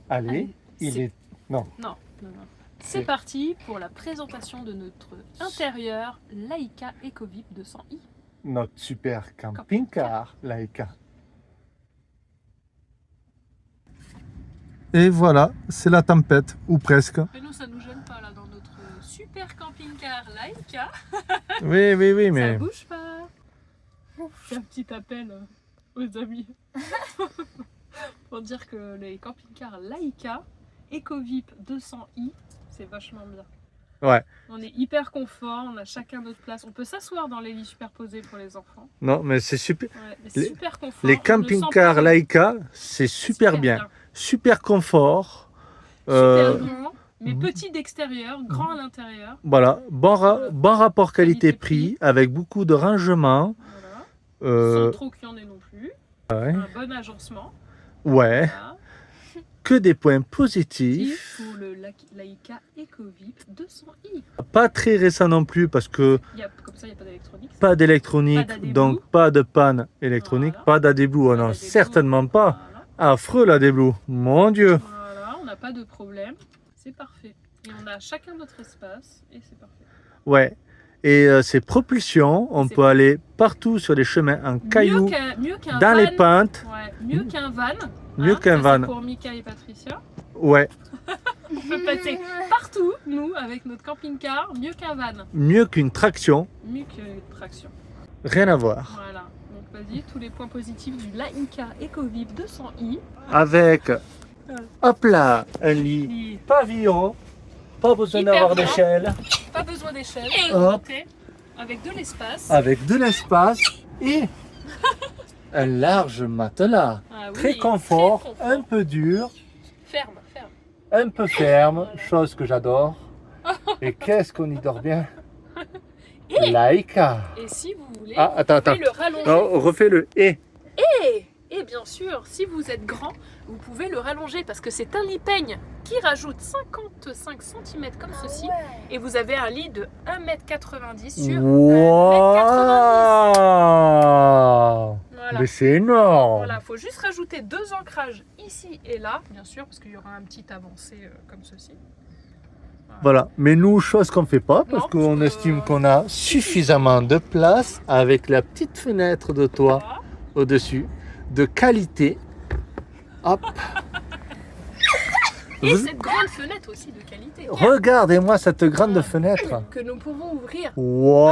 Allez, Allez, il c'est- est... Non, Non, non, non. C'est parti pour la présentation de notre intérieur Laika EcoVip 200i. notre super camping-car Laika. Et voilà, c'est la tempête, ou presque. Et nous, ça nous gêne pas là dans notre super camping-car Laika. Oui, oui, oui, Ça mais... bouge pas. C'est un petit appel aux amis. Pour dire que les camping-cars Laika EcoVip 200i, c'est vachement bien. Ouais. On est hyper confort, on a chacun notre place. On peut s'asseoir dans les lits superposés pour les enfants. Non, mais c'est super. Ouais, mais c'est Les- super confort. Les On ne sent camping-cars pas Laika, c'est super bien. Super confort. Super grand, mais petit d'extérieur, grand à l'intérieur. Voilà, bon rapport qualité-prix, avec beaucoup de rangement. Voilà. Sans trop qu'il y en ait non plus. Ouais. Un bon agencement. Ouais, Voilà. que des points positifs. Pour le Laika EcoVip 200i. Pas très récent non plus parce que Comme ça, il n'y a pas d'électronique. pas d'électronique, Pas d'AdBlue. donc pas de panne électronique, Voilà. pas d'AdBlue. Oh non, certainement pas. Voilà. Affreux l'AdBlue, mon Dieu. Voilà, on n'a pas de problème. C'est parfait. Et on a chacun notre espace et c'est parfait. Ouais. Et c'est propulsion, on C'est peut aller partout sur les chemins en cailloux, Mieux qu'un dans van. les pentes. Ouais, mieux qu'un van. Mieux qu'un ça, van. c'est pour Mika et Patricia. Ouais, On peut passer partout, nous, avec notre camping-car, mieux qu'un van. mieux qu'une traction, Mieux qu'une traction. rien à voir. Voilà. Donc vas-y, tous les points positifs du Laika EcoVip 200i. Avec, hop là, un lit Lit. pavillon, pas besoin Hyper d'avoir grand. d'échelle, Pas besoin d'échelle. Hop. Ok. Avec de l'espace. avec de l'espace et un large matelas. Ah oui, Très confort, très un peu dur, Ferme, ferme. un peu ferme, chose que j'adore. Et qu'est-ce qu'on y dort bien? Laika. Et si vous voulez, Ah, attends, vous pouvez attends. le rallonger. Non, refais le et. Et bien sûr, si vous êtes grand, vous pouvez le rallonger parce que c'est un lit peigne qui rajoute 55 cm comme ceci. Et vous avez un lit de 1,90 m sur 1,90 m. Wow. Voilà. Mais c'est énorme. Voilà, faut juste rajouter 2 ancrages ici et là, bien sûr, parce qu'il y aura un petit avancé comme ceci. Voilà, mais nous, chose qu'on ne fait pas, parce Non, qu'on parce que- estime qu'on a suffisamment de place avec la petite fenêtre de toit Voilà. au-dessus, de qualité. Hop. Et Vous- cette grande fenêtre aussi de qualité. Regardez-moi cette grande Ah. fenêtre. Que nous pouvons ouvrir Wow.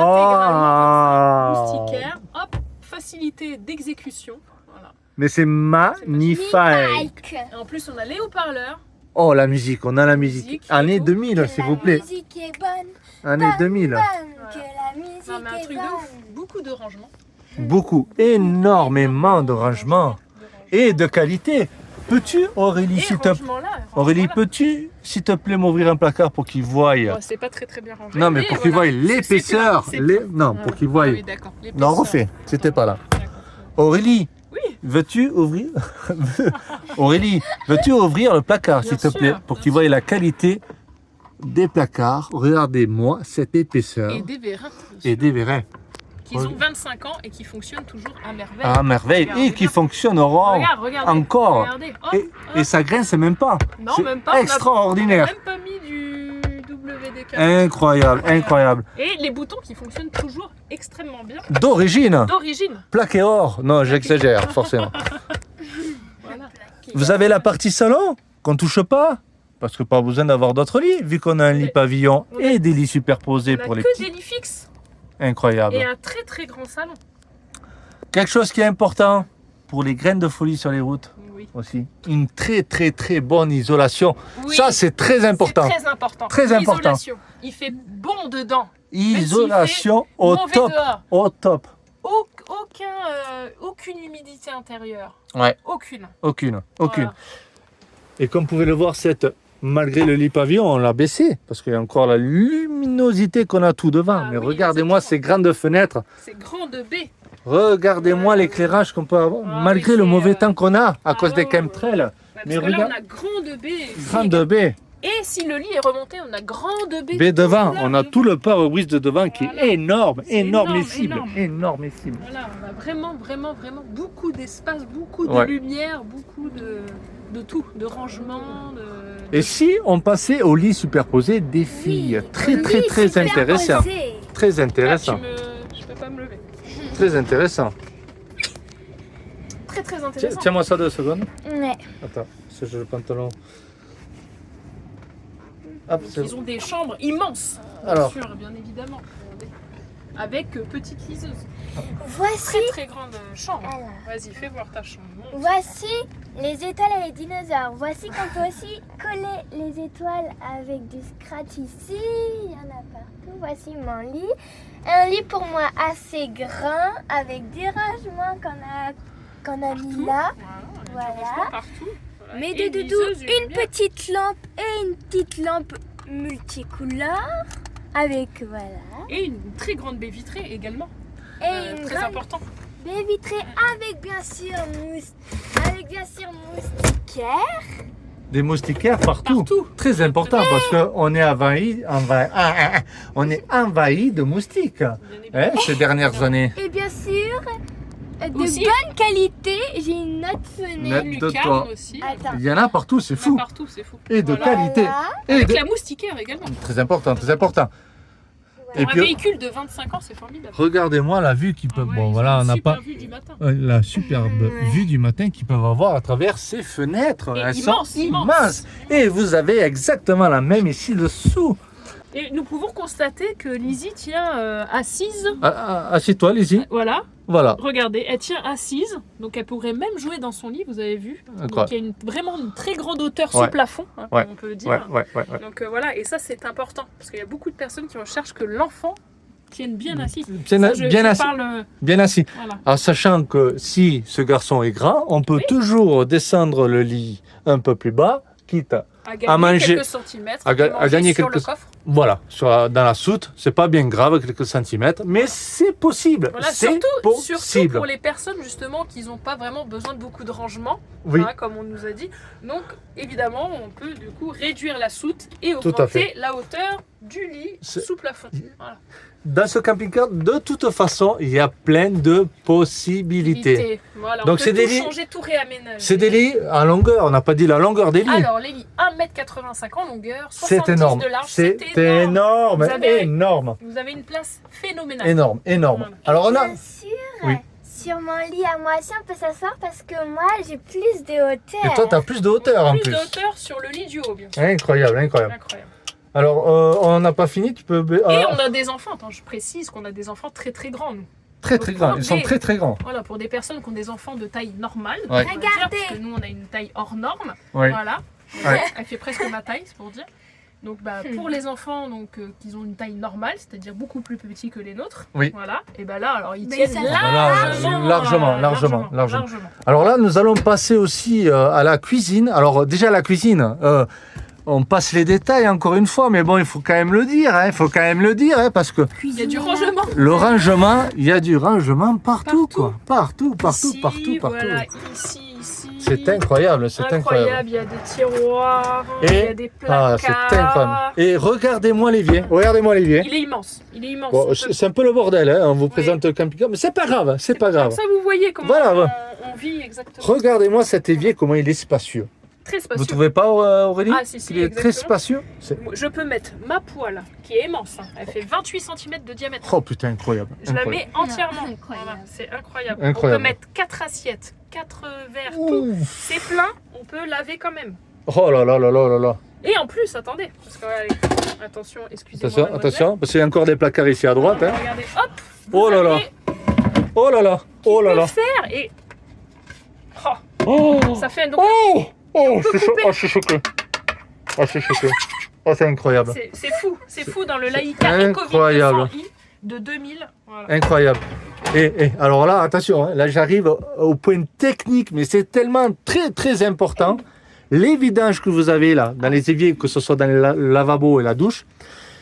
moustiquaire, hop, facilité d'exécution. Voilà. Mais c'est magnifique. Et en plus, on a les haut-parleurs. Oh, la musique, on a la musique. Musique, Année et tout. 2000, s'il vous plaît. La musique est bonne, Année 2000. bonne, Voilà. que la musique Non, mais un est truc de bonne. ouf. Beaucoup de rangements. Beaucoup, énormément de rangements. Et de qualité. Peux-tu, Aurélie, Et s'il te rangement là. Aurélie, rangement là. peux-tu, s'il te plaît, m'ouvrir un placard pour qu'il voie. Bon, c'est pas très bien rangé. Non, mais pour qu'il voie l'épaisseur. C'est Non, pour qu'il voie. Ah oui, d'accord. Non, l'épaisseur. refais. C'était pas là. D'accord. Aurélie, Oui. veux-tu ouvrir Aurélie, veux-tu ouvrir le placard, Bien s'il te plaît, sûr, pour bien qu'il voie la qualité des placards. Regardez-moi cette épaisseur Et des vérins. et des vérins. Qui ont 25 ans et qui fonctionnent toujours à merveille. À merveille. Regardez Et qui bien. fonctionneront Regarde. encore. Regardez. Hop, Et, hop. et ça grince même pas. Non, C'est même pas. On a extraordinaire. même pas mis du WD-40. Incroyable, incroyable. Et les boutons qui fonctionnent toujours extrêmement bien. D'origine. D'origine. Plaqué or. Non, j'exagère, forcément. Voilà. Vous avez la partie salon qu'on touche pas, parce que pas besoin d'avoir d'autres lits, vu qu'on a un lit Mais- pavillon on a- et des lits superposés On a pour les que petits. des lits fixes Incroyable. et un très grand salon. Quelque chose qui est important pour les graines de folie sur les routes Oui. aussi. Une très bonne isolation. Oui, Ça, c'est très important. C'est très important. Très important. L'isolation. Il fait bon dedans. Isolation au Mauvais top. dehors. Au top. Aucune humidité intérieure. Ouais, Aucune. aucune. Voilà. Et comme vous pouvez le voir, malgré le lit pavillon, on l'a baissé, parce qu'il y a encore la luminosité qu'on a tout devant. Ah Mais oui, regardez-moi exactement. ces grandes fenêtres. C'est grand de baie. Regardez-moi l'éclairage qu'on peut avoir, Ah, malgré mais le c'est, mauvais temps qu'on a, à cause des ouais. chemtrails. Parce Mais que regarde- là, on a grande baie. Grande baie. Et si le lit est remonté, on a grande baie. Baie devant, Là, on a devant. tout le pare-brise de devant qui Voilà. est énorme, C'est énormissime, énorme. énormissime. Voilà, on a vraiment beaucoup d'espace, beaucoup de Ouais. lumière, beaucoup de... de tout, de rangement, Et si on passait au lit superposé des filles, très très très intéressant. Très intéressant. Je peux pas me lever. Très intéressant. Très très intéressant. Tiens-moi ça 2 secondes. Ouais. Attends, c'est le pantalon. Hop, c'est Ils ont des chambres immenses, bien Alors. sûr, bien évidemment. Regardez. Avec petite liseuse. Voici, Très très grande chambre. Alors. Vas-y, fais voir ta chambre. Montre. voici les étoiles et les dinosaures. Voici qu'on peut aussi coller les étoiles avec du scratch ici. Il y en a partout. Voici mon lit. Un lit pour moi assez grand avec des rangements qu'on a mis là. Voilà. Voilà. Du rangement partout. Voilà. Mais Et de une doudou, liseuse, une lumière. petite lampe et une petite lampe multicouleur avec voilà. Et une très grande baie vitrée également. Et une Très grande important. baie vitrée avec bien sûr moustiquaire. des moustiquaires partout. Partout. Très important parce qu'on est on est envahi de moustiques Bien évidemment. ces dernières années. Et bien sûr, de Aussi. bonne qualité. J'ai une autre fenêtre. Net Une de lucarne toi. aussi. Attends. Il y en a partout, c'est Il y en a fou. partout, c'est fou. Et de Voilà. qualité. Voilà. Et Avec de- la moustiquaire également. Très important, très important. Et Pour un puis, véhicule de 25 ans, c'est formidable. regardez-moi la vue qu'ils Ah peuvent. ouais, Bon, ils voilà, ont on une n'a super pas vue du matin. la superbe Ouais. vue du matin qu'ils peuvent avoir à travers ces fenêtres. Et Elles immense, sont immense. immenses. Et vous avez exactement la même ici dessous. Et nous pouvons constater que Lizzie tient assise. Assieds-toi, Lizzie. Voilà, Voilà. regardez, elle tient assise. Donc elle pourrait même jouer dans son lit, vous avez vu. Donc Incroyable. il y a vraiment une très grande hauteur Ouais. sous plafond, hein, Ouais. comme on peut le dire. Ouais. Donc voilà, et ça c'est important. Parce qu'il y a beaucoup de personnes qui recherchent que l'enfant tienne bien assis. Bien, Ça, je bien assis. parle, Bien assis. voilà. En sachant que si ce garçon est grand, on peut toujours descendre le lit un peu plus bas, quitte À gagner manger- quelques centimètres, à et manger gagner sur quelques- le coffre. voilà, dans la soute. C'est pas bien grave, quelques centimètres, mais c'est possible. Voilà, c'est surtout possible. pour les personnes justement qui n'ont pas vraiment besoin de beaucoup de rangement, Oui. hein, comme on nous a dit. Donc évidemment, on peut du coup réduire la soute et Tout à fait. augmenter la hauteur du lit C'est- sous plafond. Voilà. Dans ce camping-car, de toute façon, il y a plein de possibilités. Éviter. Voilà, Donc, on c'est peut des tout lits- changer, tout réaménager. C'est des lits en longueur, on n'a pas dit la longueur des lits. Alors les lits 1,85 m en longueur, 70 C'est énorme. de large, C'est c'est énorme, Vous avez- énorme. Vous avez une place phénoménale. Énorme, énorme. Voilà. Alors on a... Bien sûr, Oui. sur mon lit à moi aussi, on peut s'asseoir parce que moi, j'ai plus de hauteur. Et toi, tu as plus de hauteur en Plus plus. de hauteur sur le lit du haut, bien sûr. Incroyable, incroyable. Incroyable. Alors, on n'a pas fini, tu peux... Et Ah, on a des enfants, attends, je précise qu'on a des enfants très très grands, nous. très très grands, ils sont très très grands. Voilà, pour des personnes qui ont des enfants de taille normale, Ouais. on va dire, Regardez. parce que nous on a une taille hors norme, Oui. voilà. Ouais. Elle fait presque ma taille, c'est pour dire. Donc bah, pour les enfants donc qui ont une taille normale, c'est-à-dire beaucoup plus petits que les nôtres, Oui. voilà. Et ben là alors ils Mais tiennent ça- Largement. Alors là, nous allons passer aussi à la cuisine. Alors déjà la cuisine, on passe les détails encore une fois, mais bon, il faut quand même le dire, hein, il faut quand même le dire, hein, parce que Il y a du rangement. le rangement, il y a du rangement partout, Partout. quoi. Partout. Ici, voilà, ici. C'est incroyable, c'est incroyable. Il y a des tiroirs, Et- il y a des Ah, placards. c'est incroyable. Et regardez-moi l'évier, regardez-moi l'évier. Il est immense, il est immense. Bon, On peut- c'est un peu le bordel, hein, on vous présente le camping-car, mais c'est pas grave, c'est pas grave. Comme ça, vous voyez comment Voilà, ouais. on vit exactement. Regardez-moi cet évier, comment il est spacieux. Très Vous spacieux. trouvez pas, Aurélie? Ah, si, Il est très exactement. spacieux. Je peux mettre ma poêle, qui est immense. Hein. Elle fait 28 cm de diamètre. Oh putain, incroyable. Je la incroyable. mets entièrement. Incroyable. Voilà, c'est incroyable. Incroyable. On peut mettre 4 assiettes, 4 verres, tout. Ouf. C'est plein, on peut laver quand même. Oh là là là là là là. Et en plus, attendez, parce que allez, attention, excusez-moi. Attention, mademoiselle. attention, parce qu'il y a encore des placards ici à droite. Hein. Regardez, hop. vous Oh là là. avez Oh là là, oh là peut là. faire et Oh, ça fait donc oh, oh, peut je suis couper. oh, je suis choqué. Oh, je suis choqué. Oh, c'est incroyable. c'est fou dans le Laïka incroyable. Eco 200i de 2000. Voilà. Incroyable. Et alors là, attention, hein, là j'arrive au point technique, mais c'est tellement très très important. Les vidanges que vous avez là, dans les éviers, que ce soit dans le lavabo et la douche,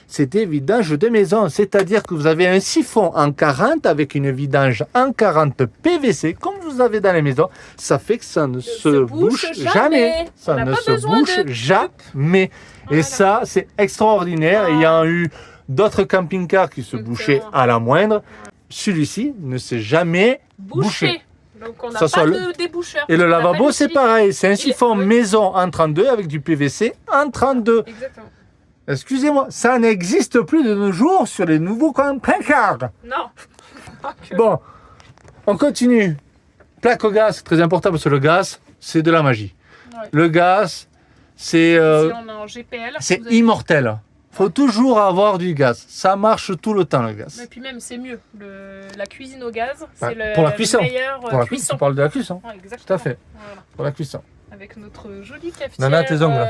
c'est des vidanges de maison. C'est-à-dire que vous avez un siphon en 40 avec une vidange en 40 PVC, comme vous avez dans les maisons. Ça fait que ça ne se bouche jamais. Ça On n'a ne pas se besoin bouche de jamais. Et Voilà. ça, c'est extraordinaire. Il y a eu d'autres camping-cars qui se Exactement. bouchaient à la moindre. Celui-ci ne s'est jamais bouché. Bouché. Donc on n'a Ça pas soit de déboucheur. Et le On n'a pas lavabo, de c'est silicone. pareil. C'est un siphon oui. maison en 32 avec du PVC en 32. Exactement. Excusez-moi, ça n'existe plus de nos jours sur les nouveaux camping-cars. Non. Bon, on continue. Plaque au gaz, c'est très important parce que le gaz, c'est de la magie. Ouais. Le gaz, c'est Si on est en GPL, c'est vous avez- immortel. Faut toujours avoir du gaz. Ça marche tout le temps, le gaz. Et puis même, c'est mieux. La cuisine au gaz, c'est Ouais, le pour la cuisson. meilleur Pour la cuisson, cuisson. on parle de la cuisson. Ouais, exactement. Tout à fait. Voilà. Pour la cuisson. Avec notre jolie cafetière. Nana, tes ongles.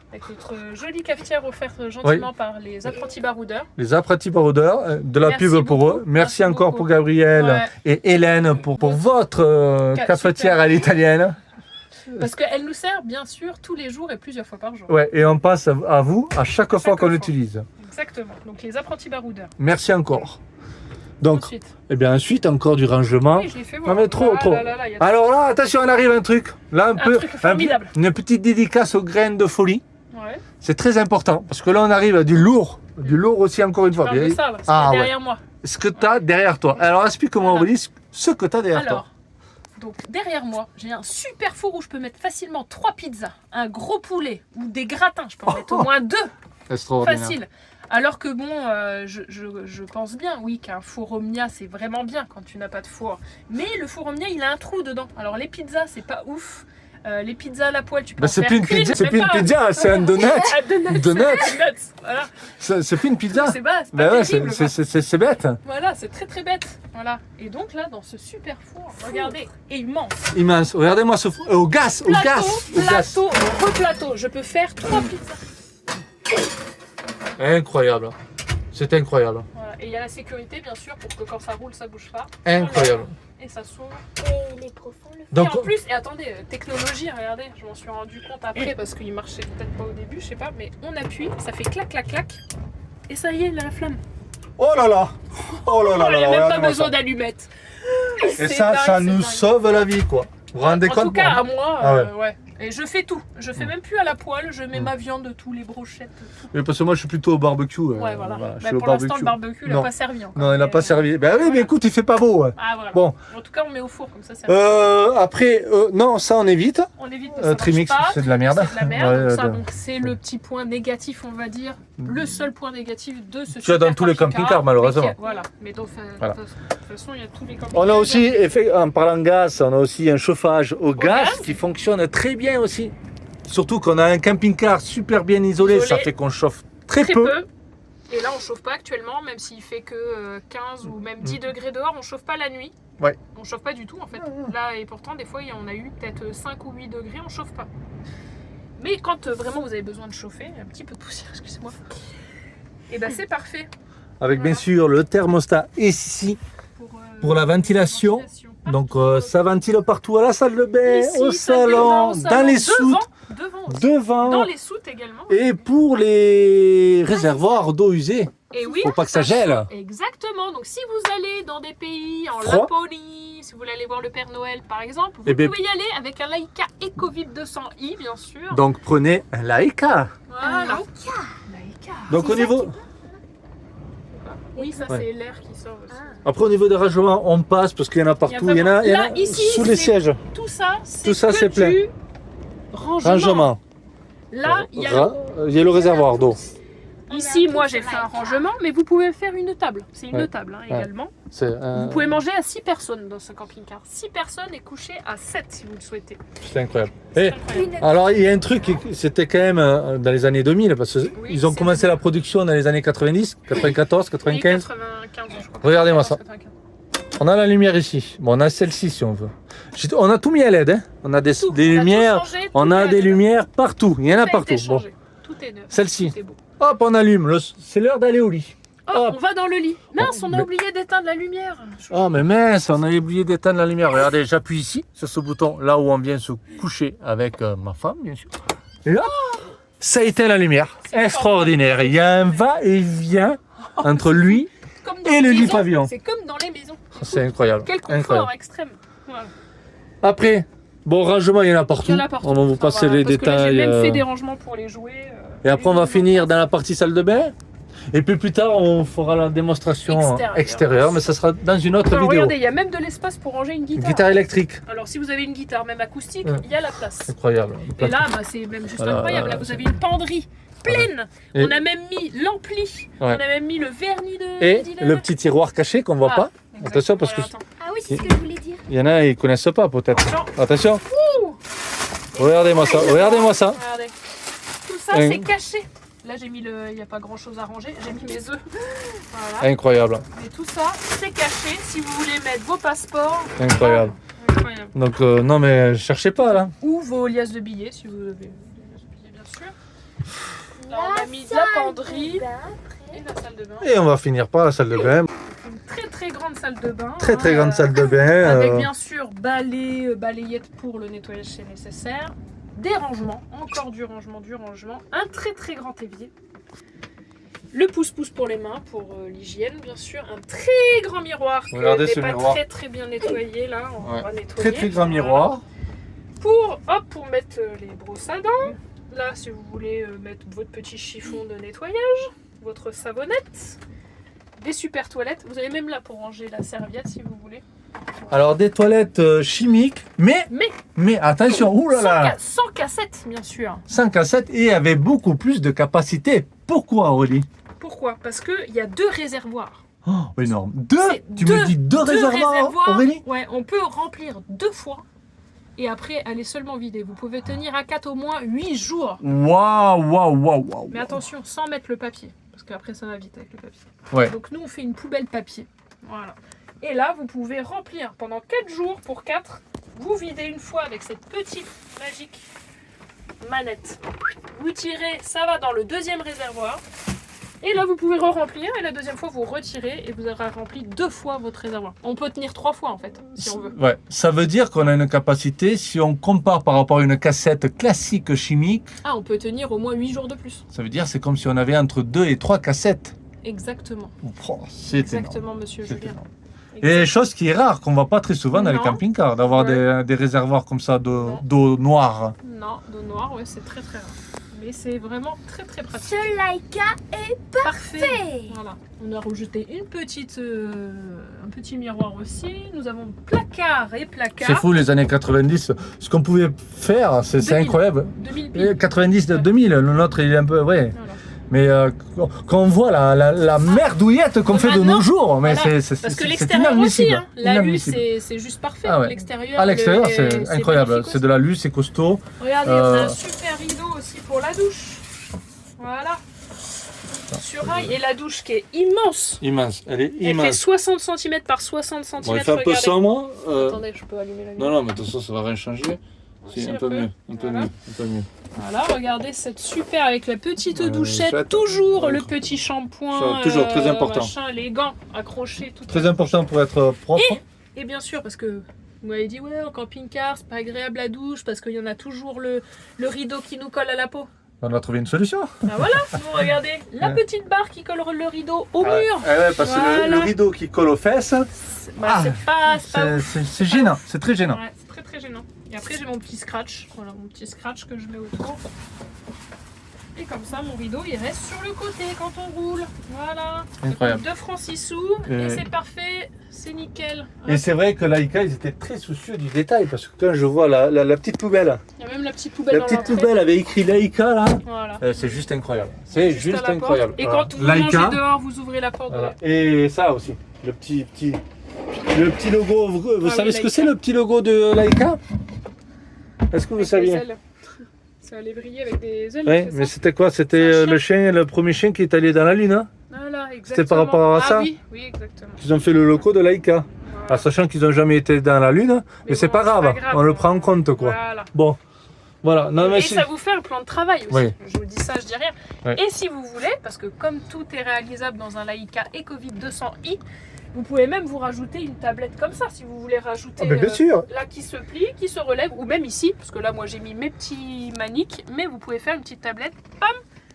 Avec notre jolie cafetière offerte gentiment par les apprentis baroudeurs. Les apprentis baroudeurs, de la Merci pub pour beaucoup. eux. Merci encore beaucoup. pour Gabriel Ouais. et Hélène pour votre cafetière super. à l'italienne. Parce qu'elle nous sert bien sûr tous les jours et plusieurs fois par jour. Ouais, et on passe à vous à chaque fois qu'on fois. l'utilise. Exactement. Donc les apprentis baroudeurs. Merci encore. Donc, Ensuite. eh bien, ensuite, encore du rangement. Oui, je l'ai fait voir. Non, mais trop, Ah trop. là là là, il y a- Alors là, attention, on arrive à un truc. Là, truc formidable. une petite dédicace aux graines de folie. Ouais. C'est très important parce que là, on arrive à du lourd. Du lourd aussi, encore une fois. Parle de ça, c'est Ah, ouais. derrière moi. Ce que tu as derrière toi. Alors, explique-moi, Voilà. Aurélie, ce que tu as derrière Alors, donc derrière moi, j'ai un super four où je peux mettre facilement 3 pizzas, un gros poulet ou des gratins. Je peux en mettre au moins 2, toi. Extraordinaire. facile. Alors que bon, je pense bien, oui, qu'un four Omnia, c'est vraiment bien quand tu n'as pas de four. Mais le four Omnia, il a un trou dedans. Alors les pizzas, c'est pas ouf. Les pizzas à la poêle, tu peux Bah, en c'est faire plus une qu'une, pizza, c'est même plus une pas. pizza, c'est un donut. Un donut. Donut. Un donut. Voilà. C'est plus une pizza. C'est pas Bah ouais, terrible, quoi. c'est bête. Voilà, c'est très très bête. Voilà. Et donc là, dans ce super four, regardez, immense. Immense. Regardez-moi ce au gaz, au gaz, au gaz. Plateau, replateau. Je peux faire 3 pizzas. Incroyable. C'est incroyable. Voilà. Et il y a la sécurité, bien sûr, pour que quand ça roule, ça bouge pas. Incroyable. Et ça s'ouvre. Et les profonds le Donc, Et en plus, et attendez, technologie, regardez, je m'en suis rendu compte après parce qu'il marchait peut-être pas au début, je sais pas, mais on appuie, ça fait clac clac clac, et ça y est, il a la flamme. oh là là. Oh là là Il n'y là. a même pas regardez-moi besoin ça. d'allumettes. Et C'est ça, dingue, ça c'est nous dingue. sauve la vie, quoi. Vous vous rendez En compte tout cas, moi à moi, Ah ouais. Et je fais tout. Je fais même plus à la poêle, je mets ma viande, tous les brochettes, tout. Mais parce que moi, je suis plutôt au barbecue. Ouais, voilà. je Bah, suis au pour l'instant, barbecue. le barbecue, il n'a Non. pas servi encore. Non, il n'a Mais, pas servi. Ben oui, mais écoute, il fait pas beau. Ouais. Ah, voilà. Bon, En tout cas, on met au four, comme ça, ça après, non, ça on évite. on évite que ça marche Trimix, pas. c'est de la merde. C'est de la merde. Ouais, donc ça, de- donc, c'est le petit point négatif, on va dire. Le seul point négatif de ce Tu as dans super tous les camping-cars, mais malheureusement. qui- Voilà. Mais donc, Voilà. de toute façon, il y a tous les camping-cars. On a aussi, en parlant gaz, on a aussi un chauffage au gaz gaz qui fonctionne très bien aussi. Surtout qu'on a un camping-car super bien isolé, ça Isolé. fait qu'on chauffe très, Très peu. peu. Et là, on chauffe pas actuellement, même s'il fait que 15 ou même 10 degrés dehors, on chauffe pas la nuit. Ouais. On chauffe pas du tout, en fait. Là, et pourtant, des fois, on a eu peut-être 5 ou 8 degrés, on chauffe pas. Mais quand vraiment vous avez besoin de chauffer, un petit peu de poussière, excusez-moi, et ben c'est parfait Avec bien Voilà. sûr le thermostat ici pour la ventilation. Donc ça ventile partout à la salle de bain, Ici, au salle de bain, salon, au salon, dans les devant, soutes, devant aussi. devant. Dans les soutes également. Et pour les réservoirs d'eau usée. Et oui, Faut pas que ça gèle. Exactement. Donc si vous allez dans des pays en Froid. Laponie, si vous voulez aller voir le Père Noël par exemple, vous Eh bien- pouvez y aller avec un Laika EcoVip 200i bien sûr. Donc prenez un Laika. Voilà. Laika. Laika. Donc C'est au ça niveau, Oui, ça Ouais. c'est l'air qui sort aussi. après au niveau des rangements, on passe parce qu'il y en a partout. Il y en a, vraiment- il y en Là, a ici, sous les c'est- sièges. Tout ça, Tout ça, que c'est plein. du rangement. Rangement. Là, il y a Il y a le réservoir d'eau. ici, moi j'ai fait un rangement, mais vous pouvez faire une table. C'est une Ouais. table hein, Ouais. également. C'est Vous pouvez manger à 6 personnes dans ce camping-car. 6 personnes et coucher à 7 si vous le souhaitez. incroyable. C'est Et incroyable. alors il y a un truc, c'était quand même dans les années 2000 parce qu'ils Oui, ont c'est commencé vrai. la production dans les années 90, 94, Oui, 95. 95, je crois. Regardez-moi ça. 95. On a la lumière ici. Bon, on a celle-ci si on veut. On a tout mis à LED. Hein. On a des Tout, des on a tout lumières. changé, On tout a est des neuf. lumières partout. Il y en a Tout partout. été Bon, changé. Tout est neuf. celle-ci. Tout est beau. Hop, on allume. C'est l'heure d'aller au lit. Oh, Hop. on va dans le lit. Mince, on a mais- oublié d'éteindre la lumière. Oh, mais mince, on a oublié d'éteindre la lumière. Regardez, j'appuie ici, sur ce bouton, là où on vient se coucher avec ma femme, bien sûr. Et là, ça éteint la lumière. C'est Extraordinaire. Il y a un va-et-vient entre lui. Comme dans Et les le lit maisons. pavillon. C'est comme dans les maisons. C'est incroyable. Quel confort Incroyable. extrême. Voilà. Après, bon, rangement, il y en a partout. Il y en a partout. On va vous passer les Parce que là, détails. j'ai même fait des rangements pour les jouets. Et après, on va finir dans la partie salle de bain. Et puis plus tard, on fera la démonstration extérieure, mais ça sera dans une autre Alors, vidéo. regardez, il y a même de l'espace pour ranger une guitare. Guitare électrique. Alors si vous avez une guitare même acoustique, il y a la place. Incroyable. Et là, bah, c'est même juste Voilà, incroyable. Là, vous avez une penderie pleine. Et- On a même mis l'ampli. On a même mis le vernis de Et Dylan. le petit tiroir caché qu'on ne voit pas. Exact. Attention, parce que Voilà, attends. Ah oui, c'est ce que je voulais dire. il y en a, ils ne connaissent pas peut-être. Attention. Attention. Ouh. Regardez-moi ça. Regardez-moi ça. Regardez. Tout ça, Hein. c'est caché. Là, j'ai mis le. Il n'y a pas grand chose à ranger. J'ai mis mes œufs. Voilà. Incroyable. Mais tout ça, c'est caché. Si vous voulez mettre vos passeports. Incroyable. Incroyable. Donc, non, mais cherchez pas là. Ou vos liasses de billets, si vous avez des liasses de billets, bien sûr. Là, on a mis de la salle penderie de bain, après. et la salle de bain. Et on va finir par la salle de bain. Une très très grande salle de bain. Très très hein, grande salle de bain. Avec bien sûr balai, balayette pour le nettoyage si nécessaire. Des rangements, encore du rangement. Un très très grand évier. Le pouce-pouce pour les mains, pour l'hygiène bien sûr. Un très grand miroir qui Regardez n'est ce pas miroir. très très bien nettoyé là. On Ouais. va nettoyer. Très très grand Voilà. miroir. Pour mettre les brosses à dents. Là, si vous voulez mettre votre petit chiffon de nettoyage, votre savonnette, des super toilettes. Vous avez même là pour ranger la serviette si vous voulez. Alors des toilettes chimiques, mais attention, oulala, Sans cassette, bien sûr. 5 cassettes et avec beaucoup plus de capacité. Pourquoi Aurélie? Pourquoi? Parce qu'il y a 2 réservoirs. Oh, énorme. 2? C'est Tu me dis 2 réservoirs, Aurélie? Ouais, on peut remplir 2 fois et après aller seulement vider. Vous pouvez tenir à 4 au moins 8 jours. Waouh. Mais attention, sans mettre le papier. Parce qu'après ça va vite avec le papier. Ouais. Donc nous on fait une poubelle papier. Voilà. Et là vous pouvez remplir pendant 4 jours pour 4. Vous videz une fois avec cette petite magique manette. Vous tirez, ça va dans le 2e réservoir. Et là vous pouvez re-remplir et la 2e fois vous retirez et vous aurez rempli 2 fois votre réservoir. On peut tenir 3 fois en fait, si on veut. Ouais, ça veut dire qu'on a une capacité, si on compare par rapport à une cassette classique chimique, Ah, on peut tenir au moins 8 jours de plus. ça veut dire c'est comme si on avait entre 2 et 3 cassettes. Exactement. Oh, c'est énorme. Exactement, monsieur C'est Julien. énorme. Et chose qui est rare, qu'on ne voit pas très souvent dans les Non. camping-cars, d'avoir Ouais. des réservoirs comme ça Non. d'eau noire. Non, d'eau noire, ouais, c'est très très rare. Mais c'est vraiment très très pratique. Ce Laika est Parfait. parfait. Voilà. On a rajouté un petit miroir aussi. Nous avons placard et placard. C'est fou les années 90, ce qu'on pouvait faire, c'est 2000. incroyable. 2000 piles. 90 de 2000, le nôtre il est un peu, ouais. Voilà. Mais quand on voit la merdouillette qu'on fait de Maintenant, nos jours, mais voilà. c'est Parce que c'est l'extérieur aussi, inadmissible. hein. La lue Inadmissible. c'est juste parfait. Ah ouais. L'extérieur, À l'extérieur, c'est incroyable. magnifique C'est de la lue, c'est costaud. aussi. Regardez, on a un Euh, super rideau aussi pour la douche. Voilà. Sur rail. Et la douche qui est immense. Immense, elle est Elle fait 60 cm par 60 cm. Bon, il fait un peu regardez. sombre. Attendez, je peux allumer la lumière. Non, non, mais de toute façon, ça va rien changer. Aussi C'est un peu mieux, un peu Voilà. mieux, un peu mieux. Voilà, regardez cette super avec la petite douchette, chouette. toujours Ouais. le petit shampoing, Toujours très important. machin, les gants accrochés, tout Très important pour être propre. Et bien sûr, parce que vous m'avez dit, ouais, en camping-car, c'est pas agréable la douche, parce qu'il y en a toujours le rideau qui nous colle à la peau. On a trouvé une solution. Ben voilà, vous regardez, la petite barre qui colle le rideau au mur. Ouais, parce que le Voilà. rideau qui colle aux fesses, Bah, c'est pas ouf. c'est gênant, c'est très gênant. Ouais, c'est très très gênant. Et après, j'ai mon petit scratch, voilà, mon petit scratch que je mets autour. Et comme ça, mon rideau, il reste sur le côté quand on roule. Voilà. Incroyable. 2 francs 6 sous, Et- et c'est parfait, c'est nickel. Et c'est vrai que Laika, ils étaient très soucieux du détail, parce que quand je vois la petite poubelle, Il y a même la petite poubelle la dans petite l'entrée. poubelle avait écrit Laika là, Voilà. c'est juste incroyable. C'est à juste la porte. incroyable. Et Voilà. quand vous Laika, mangez dehors, vous ouvrez la porte. voilà. Et ça aussi, le petit logo. Vous Ah savez oui, ce que Laika. c'est le petit logo de Laika? Est-ce que vous Avec des saviez? ailes. Ça allait briller avec des ailes. Oui, c'est mais ça c'était quoi? C'était C'est un le chien, le premier chien qui est allé dans la lune, hein? Voilà, exactement. C'était par rapport à ça? Oui, oui, exactement. Ils ont fait le logo de Laika. Voilà. Ah, sachant qu'ils n'ont jamais été dans la lune, mais c'est bon, pas grave, on le prend en compte quoi. Voilà. Bon, voilà. Non, mais Et c'est- ça vous fait un plan de travail aussi. Oui. Je vous dis ça, je dis rien. Oui. Et si vous voulez, parce que comme tout est réalisable dans un Laika EcoVip 200i, vous pouvez même vous rajouter une tablette comme ça, si vous voulez rajouter Ah, mais bien sûr. là qui se plie, qui se relève, ou même ici, parce que là moi j'ai mis mes petits maniques, mais vous pouvez faire une petite tablette, pam,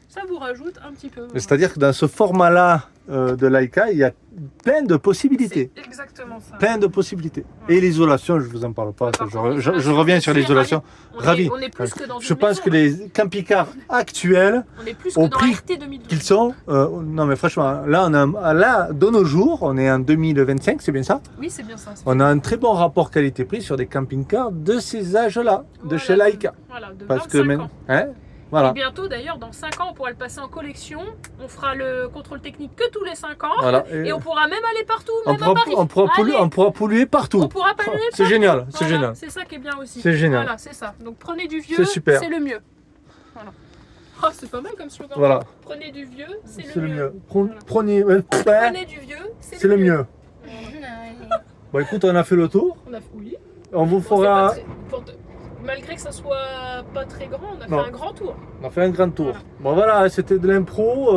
ça vous rajoute un petit peu. Mais c'est-à-dire que dans ce format-là de Laika, il y a plein de possibilités. C'est exactement ça. Plein de possibilités. Et l'isolation, je vous en parle pas. ça, je reviens sur l'isolation. Ravi. On est plus que dans une Je pense maison, que les camping-cars actuels, on est plus au que dans prix RT 2012. qu'ils sont, non mais franchement, là, de nos jours, on est en 2025, c'est bien ça. Oui, c'est bien ça. On a un très bon rapport qualité-prix sur des camping-cars de ces âges-là, de Voilà, chez Laika. Voilà, de Parce 25 que même, ans. hein, Et voilà. bientôt d'ailleurs, dans 5 ans, on pourra le passer en collection. On fera le contrôle technique que tous les 5 ans. Voilà. Et on pourra même aller partout, on même pourra, à Paris. on pourra polluer partout. On pourra polluer C'est partout. génial, c'est Voilà, génial. c'est ça qui est bien aussi. C'est génial. Voilà, c'est ça. Donc prenez du vieux, C'est super. c'est le mieux. Voilà. Oh, c'est pas mal comme slogan. Voilà, Prenez du vieux, c'est c'est le le mieux. mieux. Voilà. Prenez, Prenez du vieux, c'est le mieux. Voilà. Bon, écoute, on a fait le tour. On a oui. On vous Bon, c'est pas fera. très- malgré que ça soit pas très grand, on a Non. fait un grand tour. On a fait un grand tour. Voilà. Bon, voilà, c'était de l'impro.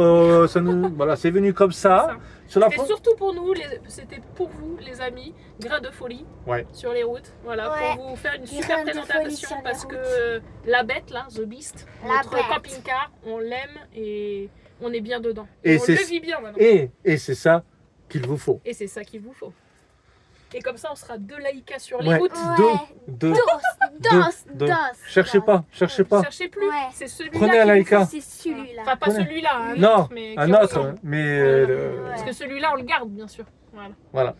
Voilà, c'est venu comme ça. Sur la C'était surtout pour nous, c'était pour vous, les amis, grain de folie Ouais. sur les routes. Voilà, Ouais. pour vous faire une Grain super de folie présentation sur les parce routes. que la bête là, The Beast, La notre bête. camping-car, on l'aime et on est bien dedans. Et on c'est- le vit bien maintenant. Et c'est ça qu'il vous faut. Et c'est ça qu'il vous faut. Et comme ça, on sera deux Laïka sur les Ouais. routes. Deux. Danse, deux. danse. Cherchez pas, cherchez pas. Cherchez plus. Ouais. C'est celui-là. Prenez un qu'il vous Laïka. C'est celui-là. Enfin, pas Prenez. celui-là, un Non, autre, mais un qui autre, ressemble. mais Ouais. Parce que celui-là, on le garde, bien sûr. Voilà. voilà.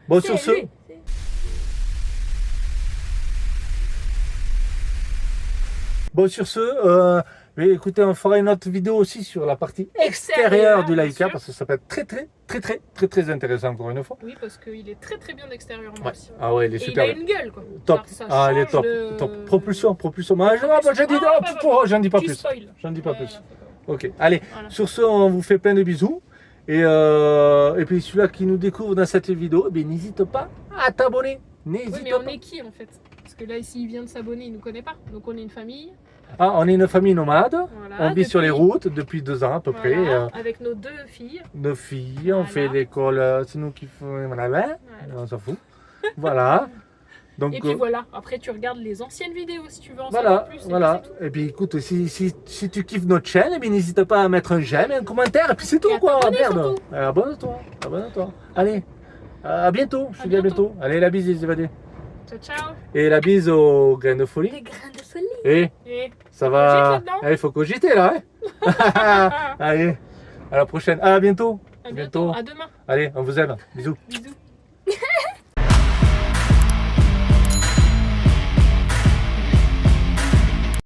Bon, C'est sur ce, lui. mais écoutez, on fera une autre vidéo aussi sur la partie extérieure du bien Laïka sûr. parce que ça peut être très intéressant encore une fois. Oui, parce qu'il est très très bien extérieurement Ouais. aussi. Ah ouais, il est Et il super. a une gueule, quoi. Top. Alors, ça Ah, il est change top. de- Top. Propulsion. Moi, j'en dis pas Tu plus. spoil. J'en dis pas Ouais, plus. c'est pas grave. Ok. Allez, Voilà. sur ce, on vous fait plein de bisous. Et puis celui-là qui nous découvre dans cette vidéo, eh n'hésite pas à t'abonner. Oui, N'hésite mais pas. on est qui en fait? Parce que là, ici, il vient de s'abonner, il nous connaît pas. Donc on est une famille. Ah, on est une famille nomade. Voilà, On vit sur les depuis- routes depuis 2 ans à peu près. Voilà, avec nos 2 filles. Nos filles, on Voilà. fait l'école, c'est nous qui faisons. Voilà, Voilà. on s'en fout. Voilà. Donc Et puis voilà, après tu regardes les anciennes vidéos si tu veux en voilà, savoir plus. et voilà. puis c'est tout. Et puis écoute, si tu kiffes notre chaîne, eh bien, n'hésite pas à mettre un j'aime et un commentaire. Et puis c'est tout Et à quoi. t'abonner, Merde. surtout. Abonne-toi. Abonne-toi. Allez. À bientôt. Je te dis à bientôt. bientôt. Allez, la bise, les évadés. Ciao, ciao. Et la bise aux graines de folie. Les grains de folie. Et Et ça Cogite va. là-dedans. Il faut cogiter là. Hein. Allez. À la prochaine. À bientôt. à bientôt. bientôt. À demain. Allez, on vous aime. Bisous. Bisous.